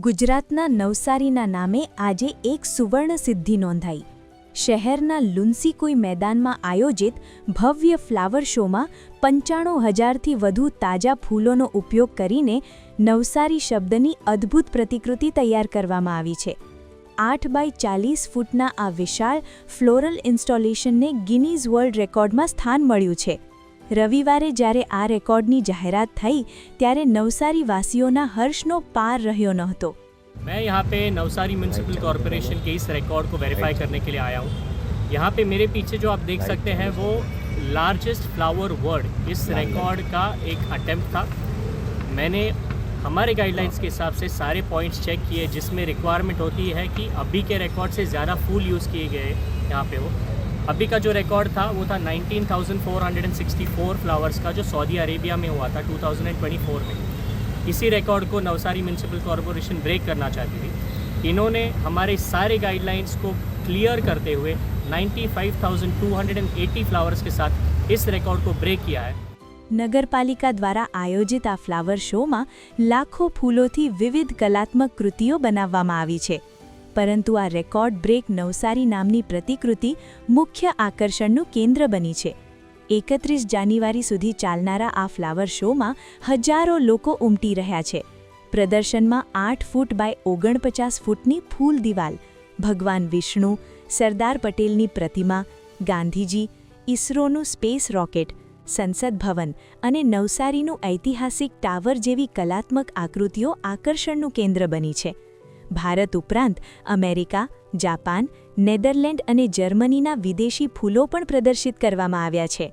ગુજરાતના નવસારીના નામે આજે એક સુવર્ણ સિદ્ધિ નોંધાઈ. શહેરના લુન્સીકુઈ મેદાનમાં આયોજિત ભવ્ય ફ્લાવર શોમાં 95,000થી વધુ તાજા ફૂલોનો ઉપયોગ કરીને નવસારી શબ્દની અદ્ભુત પ્રતિકૃતિ તૈયાર કરવામાં આવી છે. 8 બાય 40 ફૂટના આ વિશાળ ફ્લોરલ ઇન્સ્ટોલેશનને ગિનીઝ વર્લ્ડ રેકોર્ડમાં સ્થાન મળ્યું છે. રવિવારે જ્યારે આ રેકોર્ડની જાહેરાત થઈ ત્યારે નવસારી વાસીઓના હર્ષનો પાર રહ્યો નહોતો. मैं यहाँ पे नवसारी म्यूनसिपल कॉरपोरेशन के इस रिकॉर्ड को वेरीफाई करने के लिए आया हूँ. यहाँ पे मेरे पीछे जो आप देख सकते हैं वो लार्जेस्ट फ्लावर वर्ड इस रिकॉर्ड का एक अटेम्प्ट था. मैंने हमारे गाइडलाइंस के हिसाब से सारे पॉइंट्स चेक किए जिसमें रिक्वायरमेंट होती है कि अभी के रिकॉर्ड से ज़्यादा फूल यूज़ किए गए यहाँ पे हो. अभी का जो रिकॉर्ड था वो था 19,464 फ्लावर्स का जो सऊदी अरेबिया में हुआ था 2024 में. इसी रिकॉर्ड को नवसारी म्यूनसिपल कॉरपोरेशन ब्रेक करना चाहती थी. इन्होंने हमारे सारे गाइडलाइंस को क्लियर करते हुए 95,280 फ्लावर्स के साथ इस रिकॉर्ड को ब्रेक किया है. નગરપાલિકા દ્વારા આયોજિત આ ફ્લાવર શોમાં લાખો ફૂલોથી વિવિધ કલાત્મક કૃતિઓ બનાવવામાં આવી છે. પરંતુ આ રેકોર્ડ બ્રેક નવસારી નામની પ્રતિકૃતિ મુખ્ય આકર્ષણનું કેન્દ્ર બની છે. 31 જાન્યુઆરી સુધી ચાલનારા આ ફ્લાવર શોમાં હજારો લોકો ઉમટી રહ્યા છે. પ્રદર્શનમાં 8 ફૂટ બાય 49 ફૂટની ફૂલ દિવાલ, ભગવાન વિષ્ણુ, સરદાર પટેલની પ્રતિમા, ગાંધીજી, ઇસરોનું સ્પેસ રોકેટ, સંસદ ભવન અને નવસારીનું ઐતિહાસિક ટાવર જેવી કલાત્મક આકૃતિઓ આકર્ષણનું કેન્દ્ર બની છે. ભારત ઉપરાંત અમેરિકા, જાપાન, નેધરલેન્ડ અને જર્મનીના વિદેશી ફૂલો પણ પ્રદર્શિત કરવામાં આવ્યા છે.